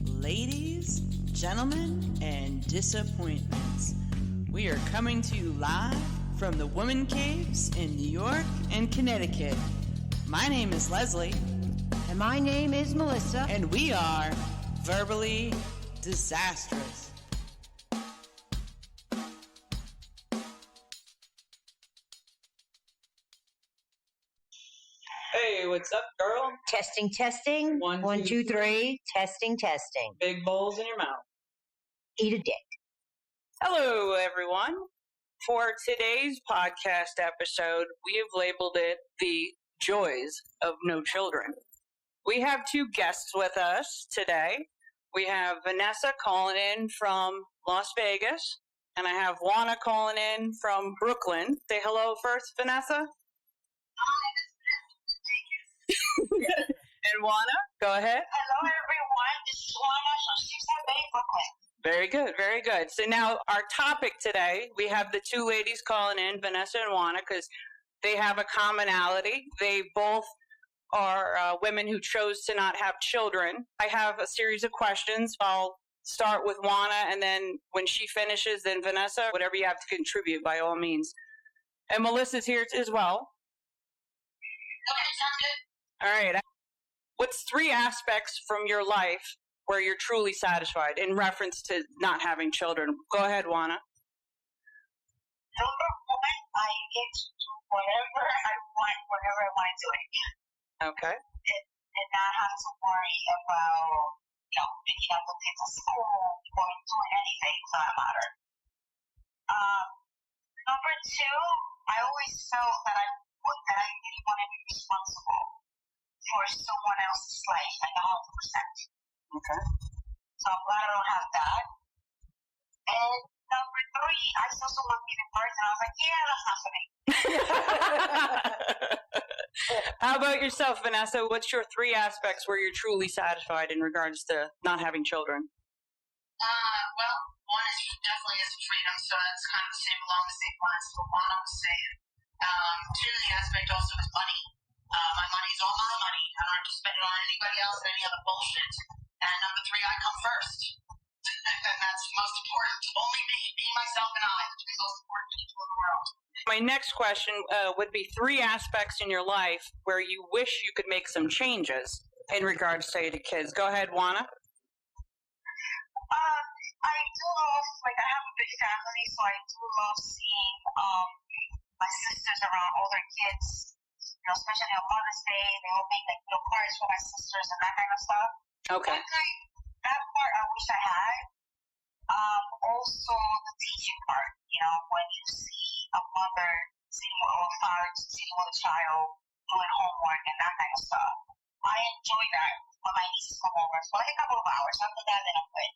Ladies, gentlemen, and disappointments, we are coming to you live from the Woman Caves in New York and Connecticut. My name is Leslie. And my name is Melissa. And we are Verbally Disastrous. Hey, what's up, girl? Testing. One, two, three. Testing. Big bowls in your mouth. Eat a dick. Hello, everyone. For today's podcast episode, we have labeled it The Joys of No Children. We have two guests with us today. We have Vanessa calling in from Las Vegas, and I have Juana calling in from Brooklyn. Say hello first, Vanessa. Hi. And Juana, go ahead. Hello, everyone. This is Juana from 678 Brooklyn. Very good, very good. So now our topic today, we have the two ladies calling in, Vanessa and Juana, because they have a commonality. They both are women who chose to not have children. I have a series of questions. I'll start with Juana, and then when she finishes, then Vanessa, whatever you have to contribute, by all means. And Melissa's here as well. Okay, sounds good. All right. What's three aspects from your life where you're truly satisfied in reference to not having children? Go ahead, Juana. Number one, I get to do whatever I want, whenever I want to do it. Okay. And not have to worry about, picking up the kids at school or doing anything for that matter. Number two, I always felt that I really want to be responsible for someone else's life, like 100%. Okay. So I'm glad I don't have that. And number three, I saw someone be the person, and I was like, yeah, that's not for me. How about yourself, Vanessa? What's your three aspects where you're truly satisfied in regards to not having children? Well, one is definitely is freedom, so that's kind of along the same lines as what Juana was saying. Two, the aspect also is money. My money is all my money. I don't have to spend it on anybody else and any other bullshit. And number three, I come first. And that's the most important. Only me, myself, and I. That's the most important people in the world. My next question would be three aspects in your life where you wish you could make some changes in regards, say, to kids. Go ahead, Juana. I do love, I have a big family, so I do love seeing my sisters around older kids. Especially on Mother's Day, they will make little parties for my sisters and that kind of stuff. Okay. That part I wish I had. Also, the teaching part. When you see a mother sitting or a father sitting with a child doing homework and that kind of stuff. I enjoy that when my nieces come over for a couple of hours. After that, then I'm good.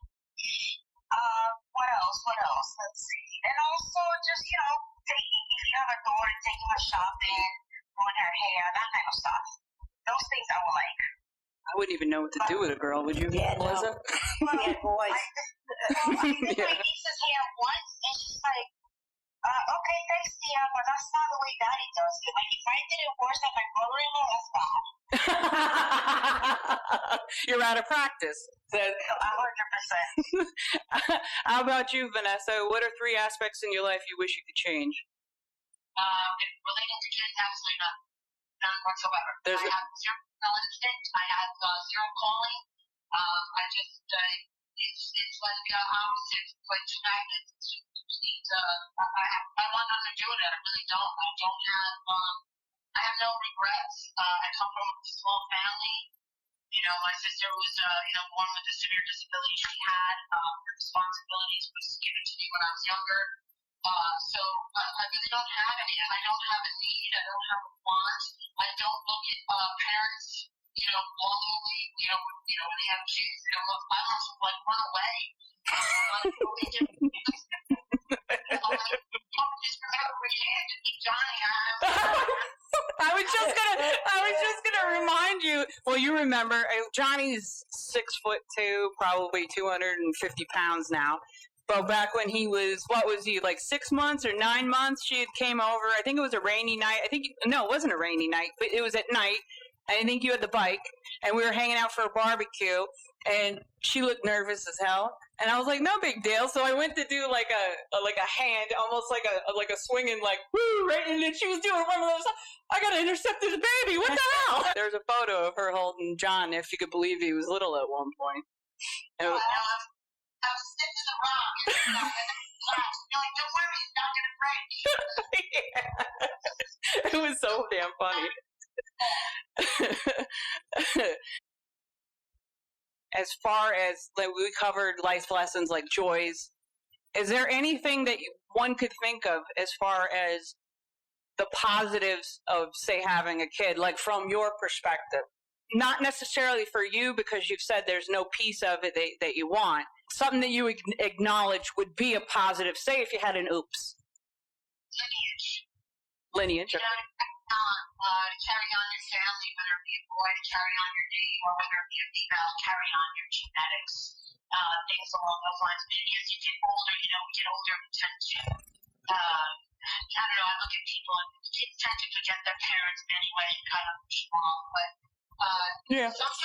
What else? Let's see. And also, just taking, if you have a daughter, taking her shopping, doing her hair, that kind of stuff. Those things I would like. I wouldn't even know what to do with a girl, would you, Melissa? Well, Yeah, boys. I did my niece's hair once, and she's like, okay, thanks, Tia, but that's not the way Daddy does it. Like, if I did it worse than my brother-in-law, that's bad. You're out of practice. 100%. How about you, Vanessa? What are three aspects in your life you wish you could change? Relating to kids, absolutely none whatsoever. I have zero intelligence. I have zero calling. It's like opposite. It's like two magnets. I want nothing to do with it. I really don't. I have no regrets. I come from a small family. My sister was, born with a severe disability she had. Her responsibilities was given to me when I was younger. So I really don't have any. I don't have a need. I don't have a want. I don't look at parents, longingly, when they have kids, I want to run away. I was just gonna remind you. Well, you remember Johnny's 6'2", probably 250 pounds now. But back when he was, what was he, like 6 months or 9 months? She had came over. I think it was a rainy night. It wasn't a rainy night, but it was at night. I think you had the bike, and we were hanging out for a barbecue, and she looked nervous as hell. And I was like, no big deal. So I went to do like a hand, almost like a swinging, like, woo, right? And then she was doing one of those, I got to intercept this baby. What the hell? There's a photo of her holding John, if you could believe he was little at one point. I was stiff to the rock. You're like, don't worry, it's not going to break. Yeah. It was so damn funny. As far as like, we covered life lessons like joys, is there anything that one could think of as far as the positives of, say, having a kid, like from your perspective? Not necessarily for you, because you've said there's no piece of it that you want. Something that you acknowledge would be a positive. Say if you had an oops. Lineage. You know, carry on your family, whether it be a boy to carry on your name or whether it be a female, carry on your genetics, things along those lines. Maybe as you get older, we tend to, I don't know, I look at people and kids tend to forget their parents anyway, kind of strong, but some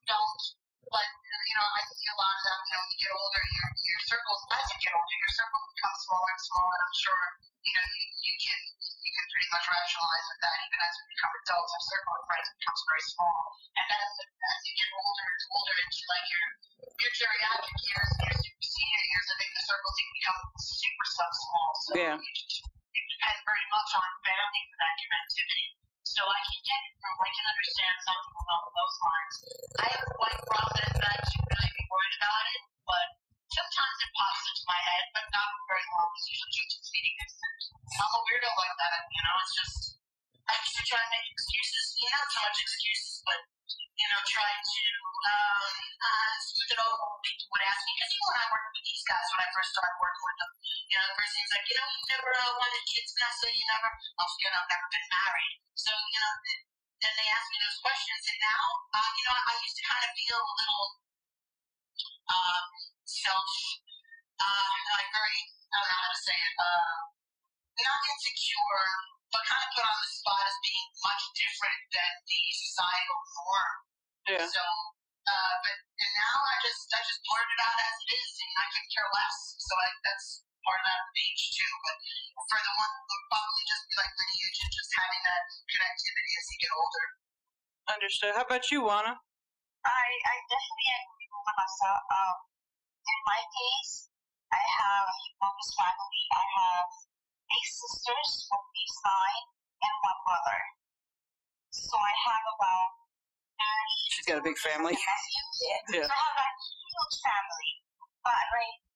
don't. But, I see a lot of them, you get older, your circles, as you get older, your circle becomes smaller and smaller, and I'm sure, you can pretty much rationalize with that. Even as we become adults, our circle of friends becomes very small. And as you get older into like your geriatric years, your senior years, I think the circles can become super small. So it depends very much on family for that connectivity. So I can understand something along those lines. I have a white process that I should really be worried about it, but sometimes it pops into my head, but not for very long. It's usually just succeeding instance. I'm a weirdo like that, it's just, I used to try and make excuses, not so much excuses, but, try to, smooth it over when people would ask me, because even when I worked with these guys, when I first started working with them, the first thing's like, you never wanted kids, Vanessa, I've never been married. So, then they ask me those questions, and now, I used to kind of feel a little, like very, I don't know how to say it, not insecure, but kind of put on the spot as being much different than the societal norm. Yeah. So, and now I just blurt it out as it is, and I could care less. So that's part of that age too. But for the one, it'll probably just be like lineage and just having that connectivity as you get older. Understood. How about you, Juana? I definitely agree with Vanessa. In my case, I have a humongous family. I have 8 sisters on each side and 1 brother. So I have about 30. She's got a big family. Nephews. Yeah. So I have a huge family. But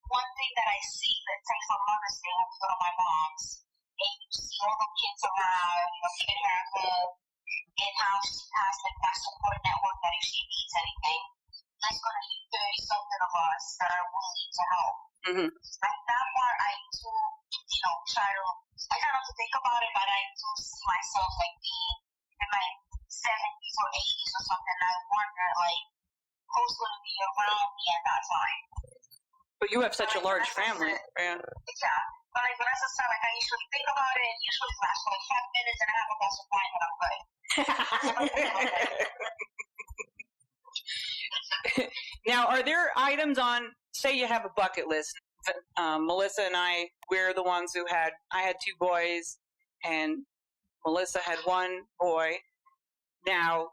one thing that I see that takes on Mother's Day, I go to my mom's, and you see all the kids around, kid have a in-house, she has like that support network that if she needs anything, there's going to be 30 something of us that are willing to help. Mm-hmm. Like that part, I do, I try not to think about it, but I do see myself like being in my 70s or 80s or something, and I wonder, like, who's going to be around me at that time. But you have such a large family. Yeah. But like Vanessa said, like, I usually think about it, and usually lasts like 5 minutes, and I have a glass of wine, and I'm good. Now, are there items on, say you have a bucket list, Melissa and we're the ones who I had 2 boys, and Melissa had 1 boy. Now,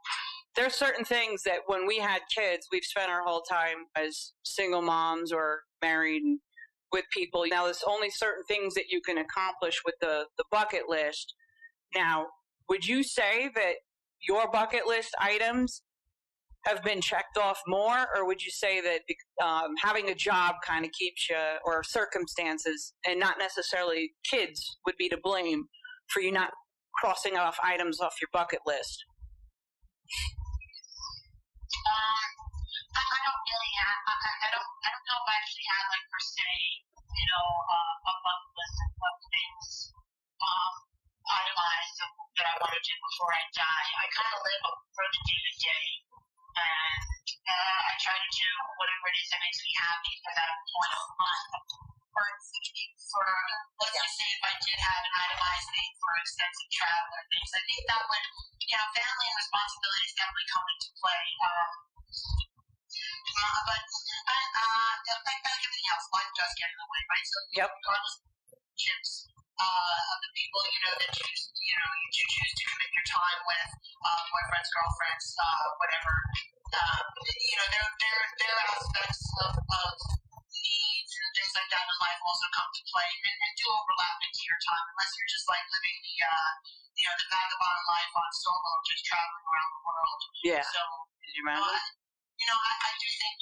there's certain things that when we had kids, we've spent our whole time as single moms or married with people. Now, there's only certain things that you can accomplish with the bucket list. Now, would you say that your bucket list items have been checked off more, or would you say that having a job kind of keeps you, or circumstances, and not necessarily kids, would be to blame for you not crossing off items off your bucket list? I don't really have, I don't know if I actually have, like, per se, a bucket list of things itemized that I want to do before I die. I kind of live for the day-to-day, and I try to do whatever it is that makes me happy for that point of time. Let's just say if I did have an itemized thing for extensive travel or things, I think that would family and responsibilities definitely come into play. But like everything else, life does get in the way, right? So regardless of relationships, of the people that you choose to commit your time with, boyfriends, girlfriends, whatever. There are aspects of needs and things like that in life also come to play and do overlap into your time, unless you're just like living the vagabond life on solo, just traveling around the world. Yeah. So, did you remember? I do think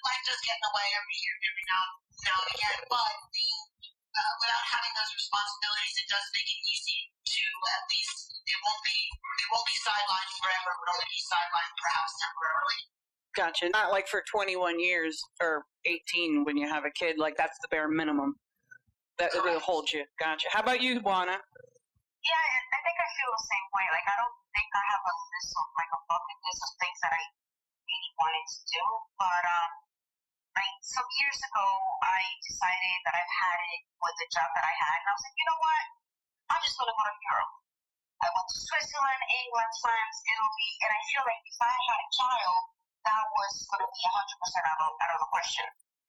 life does get in the way every now and again, but without having those responsibilities, it does make it easy to at least it won't be sidelined forever, but only be sidelined perhaps temporarily. Gotcha. Not like for 21 years or 18 when you have a kid. Like that's the bare minimum that will hold you. Gotcha. How about you, Juana? Yeah, I think I feel the same way. Like I don't think I have a list of like a bucket list of things that I really wanted to do, but like some years ago, I decided that I've had it with the job that I had, and I was like, you know what? I'm just gonna go to Europe. I went to Switzerland, England, France, Italy, and I feel like if I had a child, that was gonna be 100% out of the question.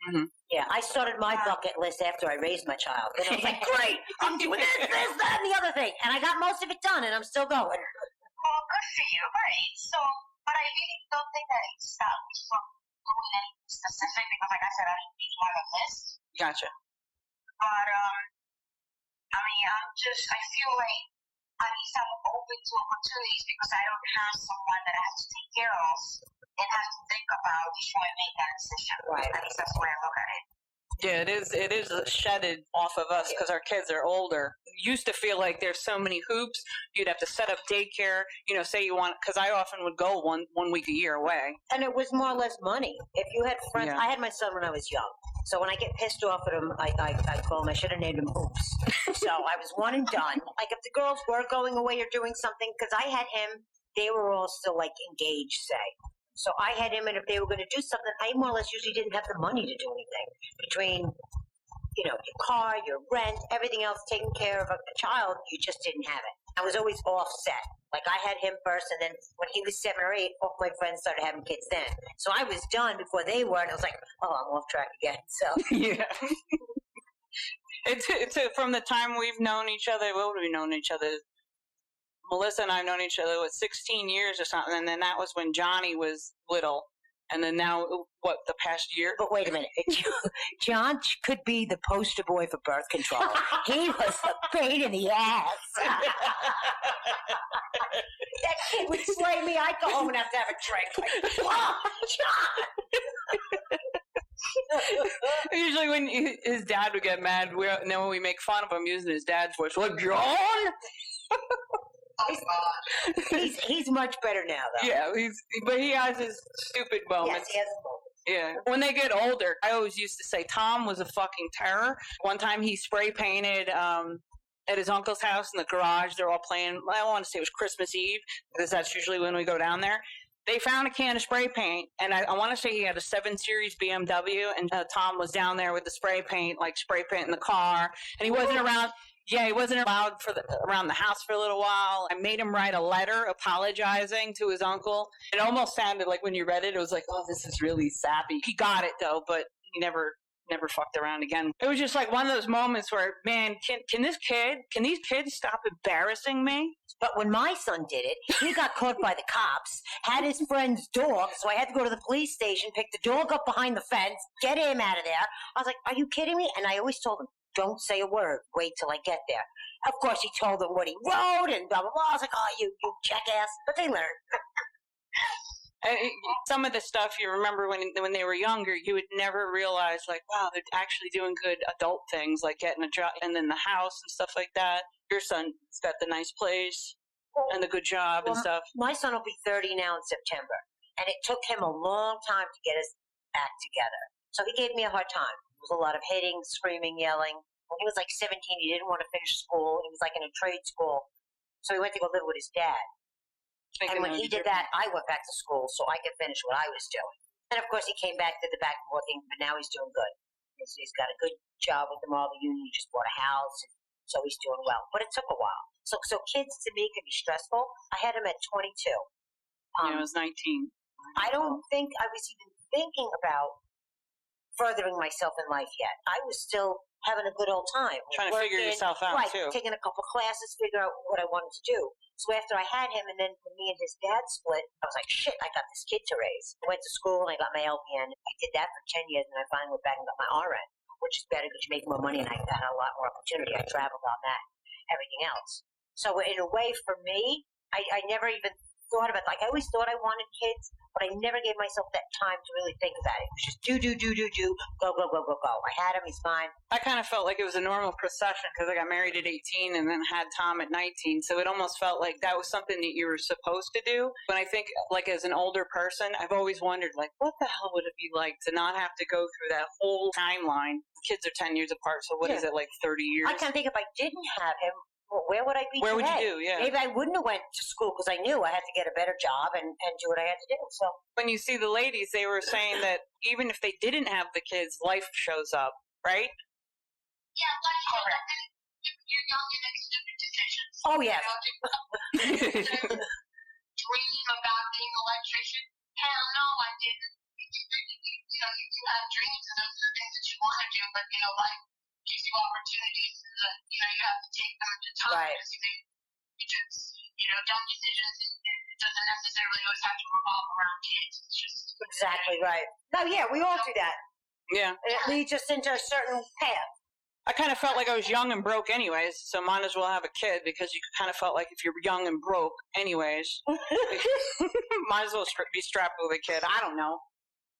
Mm-hmm. Yeah, I started my bucket list after I raised my child, and I was like, great, I'm doing this, that, and the other thing, and I got most of it done, and I'm still going. Well, good for you, right? So, but I really don't think that it stopped me from doing anything specific because, like I said, I didn't really have a list. Gotcha. But I mean, I feel like at least I'm open to opportunities because I don't have someone that I have to take care of and have to think about before I make that decision. Right. At least that's the way I look at it. Yeah, it is shedded off of us because our kids are older. Used to feel like there's so many hoops. You'd have to set up daycare. Say you want, because I often would go one week a year away. And it was more or less money. If you had friends, I had my son when I was young. So when I get pissed off at him, I call him, I should have named him Hoops. So I was one and done. Like if the girls were going away or doing something, because I had him, they were all still like engaged, say. So I had him, and if they were going to do something, I more or less usually didn't have the money to do anything. Between, your car, your rent, everything else, taking care of a child, you just didn't have it. I was always offset. Like I had him first, and then when he was 7 or 8, all my friends started having kids then. So I was done before they were, and I was like, oh, I'm off track again. So yeah. It's from the time we've known each other. What have we known each other? Melissa and I have known each other, 16 years or something, and then that was when Johnny was little, and then now, the past year? But wait a minute. John could be the poster boy for birth control. He was a pain in the ass. That kid would slay me. I'd go home and have to have a drink. Like, oh, John! Usually when his dad would get mad, when we make fun of him using his dad's voice, we're like, John? He's much better now, though. Yeah, but he has his stupid moments. Yes, he has his moments. Yeah. When they get older, I always used to say Tom was a fucking terror. One time he spray painted at his uncle's house in the garage. They're all playing. I want to say it was Christmas Eve because that's usually when we go down there. They found a can of spray paint, and I want to say he had a 7 Series BMW, and Tom was down there with the spray paint, like spray paint in the car, and he wasn't around. Yeah, he wasn't allowed around the house for a little while. I made him write a letter apologizing to his uncle. It almost sounded like when you read it, it was like, oh, this is really sappy. He got it, though, but he never fucked around again. It was just like one of those moments where, man, can these kids stop embarrassing me? But when my son did it, he got caught by the cops, had his friend's dog, so I had to go to the police station, pick the dog up behind the fence, get him out of there. I was like, are you kidding me? And I always told him, don't say a word. Wait till I get there. Of course, he told them what he wrote and blah, blah, blah. I was like, oh, you jackass. But they learned. Some of the stuff you remember when they were younger, you would never realize, like, wow, they're actually doing good adult things, like getting a job and then the house and stuff like that. Your son's got the nice place and the good job and stuff. My son will be 30 now in September. And it took him a long time to get his act together. So he gave me a hard time. It was a lot of hitting, screaming, yelling. When he was like 17, he didn't want to finish school. He was like in a trade school. So he went to go live with his dad. And when he did that, I went back to school so I could finish what I was doing. And of course, he came back, did the back and forth thing, but now he's doing good. He's got a good job with the Marvel Union. He just bought a house. so he's doing well. But it took a while. So kids to me can be stressful. I had him at 22. I was 19. I don't think I was even thinking about furthering myself in life yet. I was still having a good old time. Trying to figure yourself out, right, too. Taking a couple classes, figure out what I wanted to do. So after I had him, and then when me and his dad split, I was like, shit, I got this kid to raise. I went to school, and I got my LPN. I did that for 10 years, and I finally went back and got my RN, which is better because you make more money, and I got a lot more opportunity. I traveled on that, everything else. So in a way, for me, I never even thought about, like, I always thought I wanted kids, but I never gave myself that time to really think about it. It was just do, go, I had him, he's mine. I kind of felt like it was a normal procession because I got married at 18 and then had Tom at 19. So it almost felt like that was something that you were supposed to do. But I think, like, as an older person, I've always wondered, like, what the hell would it be like to not have to go through that whole timeline? Kids are 10 years apart, so what is it, like 30 years? I kind of think if I didn't have him, well, where would I be Where today? would you do, yeah. Maybe I wouldn't have went to school because I knew I had to get a better job and do what I had to do. So when you see the ladies, they were saying that even if they didn't have the kids, life shows up, right? Yeah, life shows up. You're young and make stupid decisions. Oh, yeah. Dream about being an electrician? Hell no, I didn't. You have dreams and those are the things that you want to do, but life gives you opportunities that you have to take them at the time as you make decisions. Dumb decisions. It doesn't necessarily always have to revolve around kids. It's just exactly right. No, yeah, we all do that. Yeah, and it leads us into a certain path. I kind of felt like I was young and broke anyways, so might as well have a kid because you kind of felt like if you're young and broke anyways, might as well be strapped with a kid. I don't know.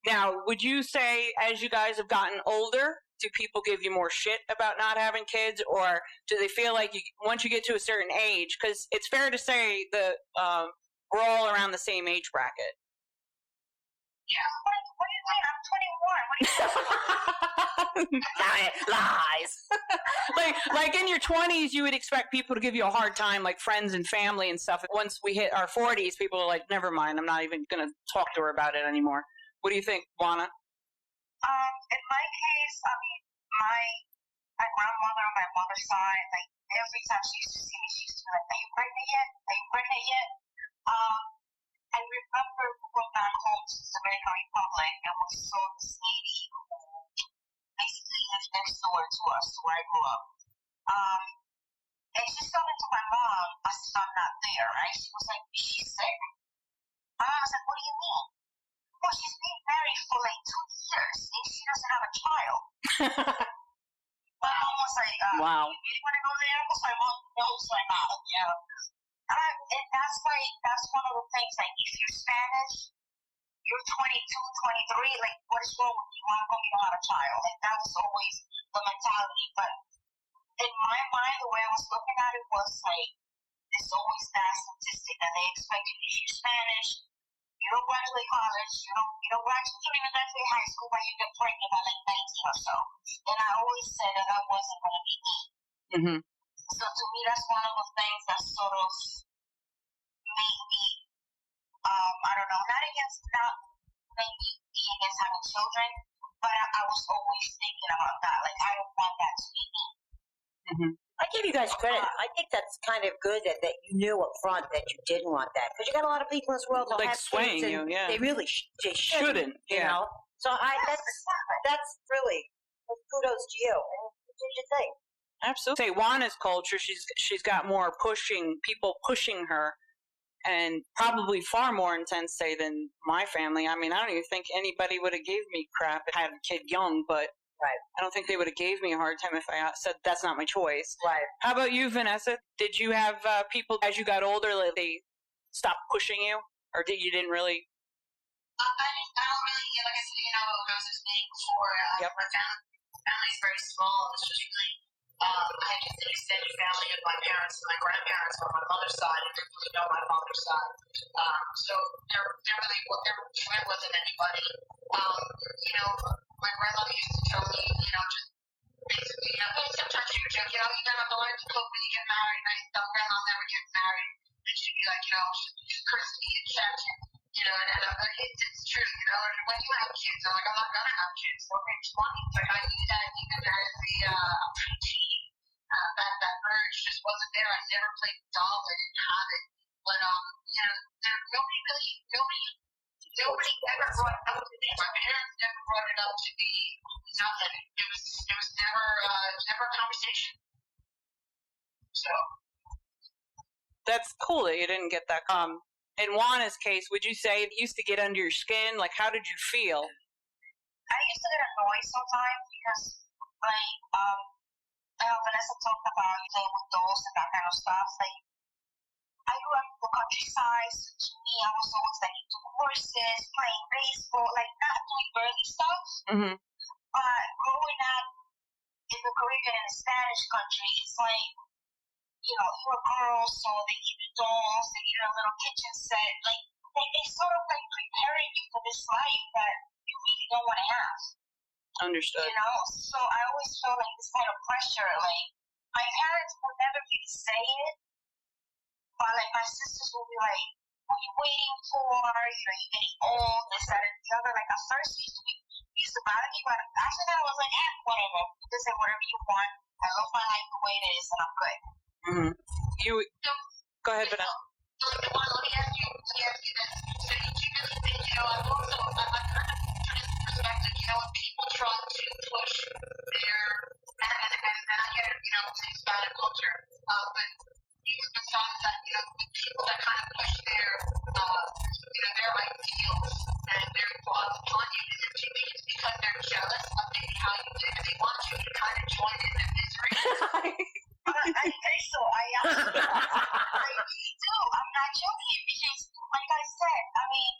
Now, would you say as you guys have gotten older, do people give you more shit about not having kids, or do they feel like once you get to a certain age, because it's fair to say that we're all around the same age bracket? Yeah. What do you mean? I'm 21. What do you Lies. like in your 20s, you would expect people to give you a hard time, like friends and family and stuff. Once we hit our 40s, people are like, never mind, I'm not even going to talk to her about it anymore. What do you think, Juana? In my case, I mean, my grandmother on my mother's side, like, every time she used to see me, she used to be like, are you pregnant yet? Are you pregnant yet? I remember going back home to the Dominican Republic, and we saw this lady who basically lived next door to us, where I grew up. And she said to my mom, I said, I'm not there, right? She was like, is she sick? My mom was like, what do you mean? Well, she's been married for like 2 years, and she doesn't have a child. My mom was like, wow. You really want to go there? Because my mom knows my mom, and that's one of the things, like, if you're Spanish, you're 22, 23, like, what is wrong with you? Why don't you have a child? And that was always the mentality. But in my mind, the way I was looking at it was like, there's always that statistic that they expect you, if you're Spanish, you don't graduate college, you don't even graduate high school, but you get pregnant by like 19 or so. And I always said that I wasn't going to be me. Mm-hmm. So to me, that's one of the things that sort of made me, I don't know, not maybe be against having children, but I was always thinking about that. Like, I don't want that to be me. Mm-hmm. I give you guys credit. I think that's kind of good that you knew up front that you didn't want that, because you got a lot of people in this world that like have swaying kids, you, yeah. They really they shouldn't, you know. So that's really kudos to you. And you did your thing. Absolutely. Say Juana's culture, she's got more people pushing her, and probably far more intense, say, than my family. I mean, I don't even think anybody would have gave me crap if I had a kid young, but right. I don't think they would have gave me a hard time if I said that's not my choice. Right. How about you, Vanessa? Did you have people, as you got older, they stopped pushing you, or you didn't really? I don't really, like I said, I was explaining before, my family's very small. It's just really, I had just an extended family of my parents and my grandparents on my mother's side, and didn't really know my father's side. So there wasn't anybody. My grandmother used to tell me, just basically, sometimes she would joke, you're gonna have to learn to cook when you get married. And I tell grandma I'll never get married. And she'd be like, just curse me and chat. And it's true, when you have kids, I'm like, I'm not gonna have kids. We're 20. Like, I knew that even as a preteen. that urge just wasn't there. I never played doll. I didn't have it. But nobody ever brought it up to me. My parents never brought it up to me. Nothing. It was never a conversation. So that's cool that you didn't get that. In Juana's case, would you say it used to get under your skin? Like, how did you feel? I used to get annoyed sometimes because, like, I know Vanessa talked about playing with dolls and that kind of stuff. Like, I grew up in the countryside, so to me, I was always like into horses, playing baseball, like not doing girly stuff. Mm-hmm. But growing up in the Caribbean and the Spanish country, it's like, you know, you're a girl, so they give you dolls, they give you a little kitchen set. Like, they sort of like preparing you for this life that you really don't want to have. Understood. You know, so I always feel like this kind of pressure. Like, my parents would never really say it, but like my sisters will be like, "What are you waiting for? You know, you're getting old, this, that, and the other." Like at first, it used to bother me, but after that, I was like, whatever. Just say whatever you want. I love my life the way it is, and I'm good. Mm-hmm. Go ahead, Vanessa. Let me ask you this. So do you really think, you know, I've heard it from this perspective, you know, when people try to push their, and I get it, you know, it's Hispanic culture, but even besides that, you know, the people that kind of push their, you know, their ideals and their thoughts upon you, do you think it's because they're jealous of maybe how you live and they want you to kind of join in their misery? I think so. I really do. I'm not joking because, like I said, I mean,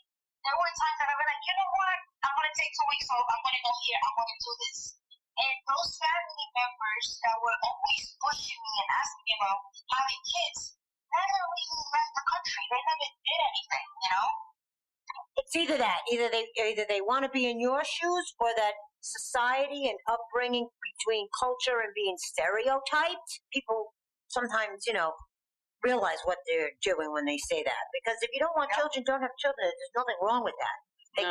there were times that I was like, you know what? I'm going to take 2 weeks off. I'm going to go here. I'm going to do this. And those family members that were always pushing me and asking me about having kids never really left the country. They never did anything, you know? It's either that, either they want to be in your shoes, or that society and upbringing between culture and being stereotyped. People sometimes, realize what they're doing when they say that. Because if you don't want children, don't have children. There's nothing wrong with that.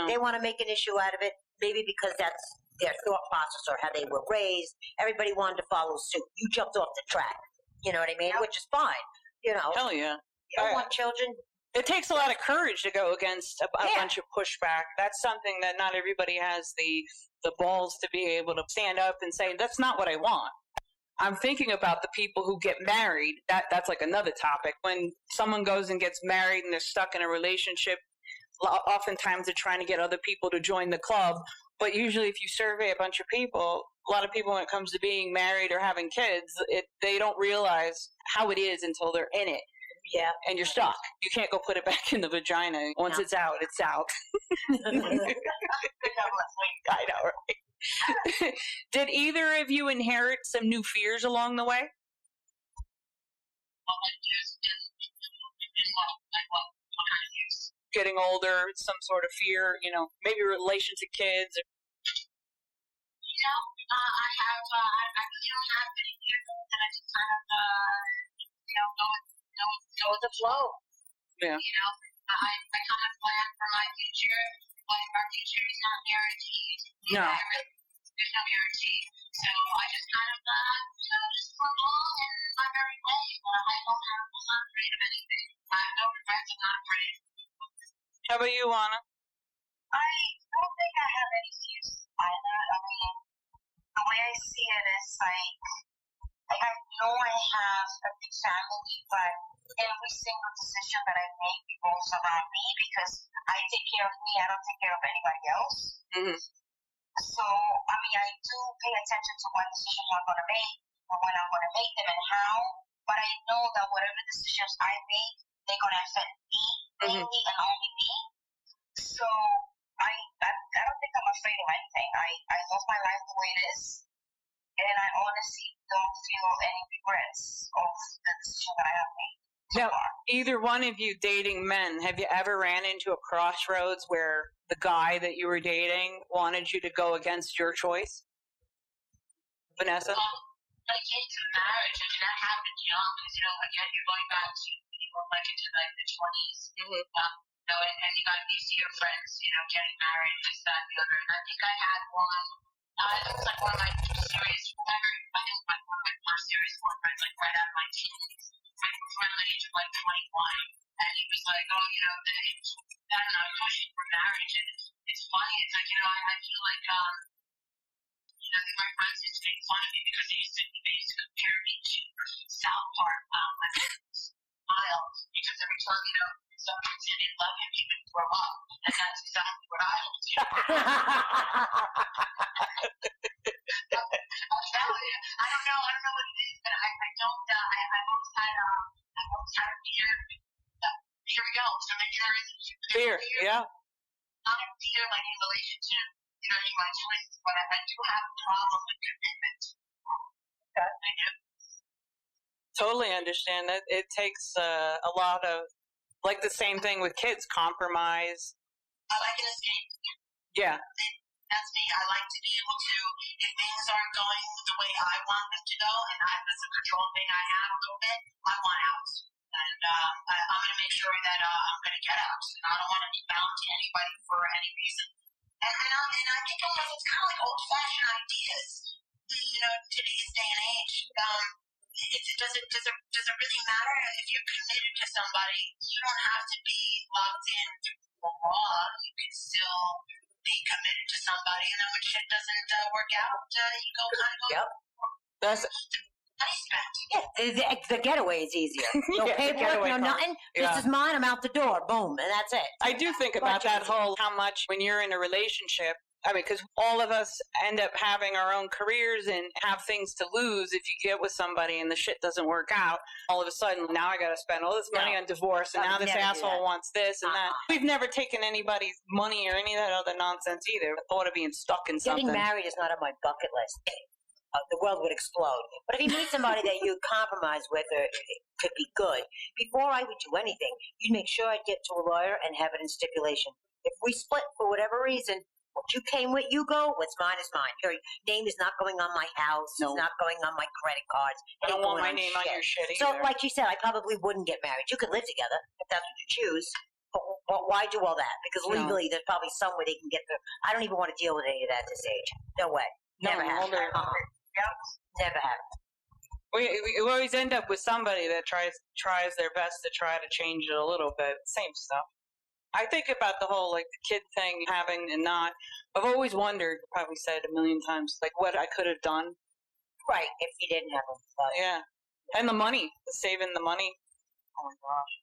They want to make an issue out of it, maybe because that's their thought process or how they were raised. Everybody wanted to follow suit. You jumped off the track. You know what I mean? Which is fine. Hell yeah. You don't want children. It takes a lot of courage to go against a bunch of pushback. That's something that not everybody has the balls to be able to stand up and say, that's not what I want. I'm thinking about the people who get married. That's like another topic. When someone goes and gets married and they're stuck in a relationship, oftentimes they're trying to get other people to join the club. But usually if you survey a bunch of people, a lot of people when it comes to being married or having kids, they don't realize how it is until they're in it. Yeah. And you're stuck. You can't go put it back in the vagina. Once it's out, it's out. I know, right? Did either of you inherit some new fears along the way? Getting older, some sort of fear, maybe relation to kids. I really don't have any fears, and I just kind of, go with the flow. Yeah. I kind of plan for my future, but our future is not guaranteed. No. There's no guarantee. So I just kind of, just move along in my merry way. I'm not afraid of anything. I have no regrets. I'm not afraid. How about you, Juana? I don't think I have any fears either. I mean, the way I see it is like I know I have a big family, but every single decision that I make revolves around me because I take care of me. I don't take care of anybody else. Mm-hmm. So, I mean, I do pay attention to what decisions I'm going to make and when I'm going to make them and how, but I know that whatever decisions I make, they're going to affect me mainly and only me. So, I don't think I'm afraid of anything. I love my life the way it is, and I honestly don't feel any regrets of the decision that I have made. Now, either one of you dating men, have you ever ran into a crossroads where the guy that you were dating wanted you to go against your choice? Vanessa? When it came to marriage, I mean, that happened young, because, again, you're going back to, into like the 20s, and you see your friends, getting married, this, that, and the other, and I think I had one, It was like one of my serious, I think one of my first serious boyfriends, like right out of my teens, like before the age of like 21. And he was like, oh, you know, I don't know, pushing for marriage. And it's funny, it's like, you know, I feel like, you know, my friends used to make fun of me because they used to compare me to South Park, Smile, because every time, you know, someone said they love him, he would grow up. And that's exactly what I would do. I don't know what it is, but I don't, I've always had a fear. Here we go. So Fear, yeah. Not a fear like in relation to, you know, my choices, but I do have a problem with commitment. Okay. I do. Totally understand that. It takes a lot of, like the same thing with kids, compromise. I like an escape. Yeah. That's me. I like to be able to, if things aren't going the way I want them to go, and that's a control thing I have a little bit, I want out. And I'm going to make sure that I'm going to get out. And I don't want to be bound to anybody for any reason. And I think it's kind of like old-fashioned ideas, you know, today's day and age. Does it really matter if you're committed to somebody? You don't have to be locked in to the law. You can still be committed to somebody, and then when shit doesn't work out, you go kind of go. Yep. That's Yeah, the getaway is easier. No paperwork, no nothing. Yeah. This is mine. I'm out the door. Boom, and that's it. I do think about that whole, how much when you're in a relationship, I mean, because all of us end up having our own careers and have things to lose if you get with somebody and the shit doesn't work out. All of a sudden, now I got to spend all this money on divorce, and now this asshole wants this and that. We've never taken anybody's money or any of that other nonsense either. The thought of being stuck in something. Getting married is not on my bucket list. The world would explode. But if you meet somebody that you compromise with, or it could be good, before I would do anything, you'd make sure I'd get to a lawyer and have it in stipulation. If we split for whatever reason, what you came with, you go. What's mine is mine. Your name is not going on my house. No. It's not going on my credit cards. I don't want my name on your shit either. So, like you said, I probably wouldn't get married. You could live together if that's what you choose. But why do all that? Because legally, there's probably some way they can get through. I don't even want to deal with any of that at this age. No way. Never have. Never have. We always end up with somebody that tries their best to try to change it a little bit. Same stuff. I think about the whole, like, the kid thing, having and not. I've always wondered, probably said it a million times, like, what I could have done. Right, if you didn't have them. Yeah. And the money, saving the money. Oh, my gosh.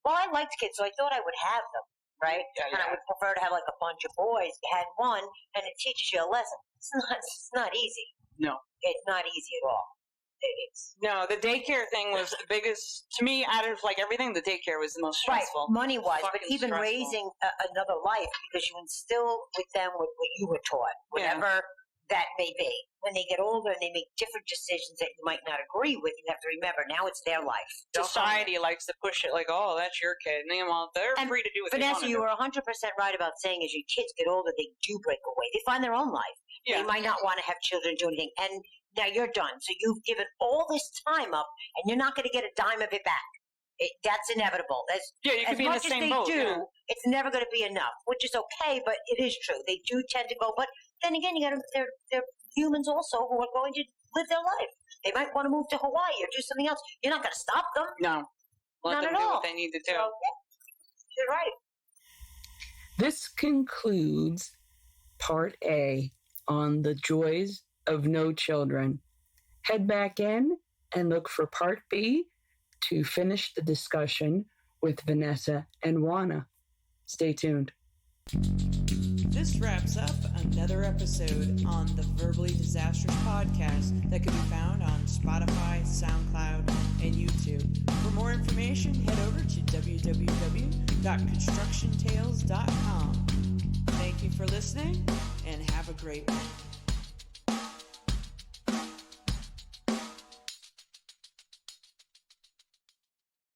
Well, I liked kids, so I thought I would have them, right? Yeah, and I would prefer to have, like, a bunch of boys. You had one, and it teaches you a lesson. It's not easy. No. It's not easy at all. No, the daycare thing was the biggest, to me, out of like everything, the daycare was the most stressful. Right, money-wise, but even raising another life, because you instill with them what you were taught, whatever that may be. When they get older and they make different decisions that you might not agree with, you have to remember, now it's their life. Society likes to push it like, oh, that's your kid. And then, well, they're free to do what Vanessa, they want to do. you were 100% right about saying as your kids get older, they do break away. They find their own life. Yeah. They might not want to have children do anything. And now you're done. So you've given all this time up, and you're not going to get a dime of it back. That's inevitable. You could be in the same boat. It's never going to be enough, which is okay, but it is true. They do tend to go. But then again, they're humans also who are going to live their life. They might want to move to Hawaii or do something else. You're not going to stop them. No. Let them do what they need to do. So, you're right. This concludes Part A on the joys of no children. Head back in and look for Part B to finish the discussion with Vanessa and Juana. Stay tuned. This wraps up another episode on the Verbally Disastrous podcast that can be found on Spotify, SoundCloud, and YouTube. For more information, head over to www.constructiontales.com. Thank you for listening, and have a great one.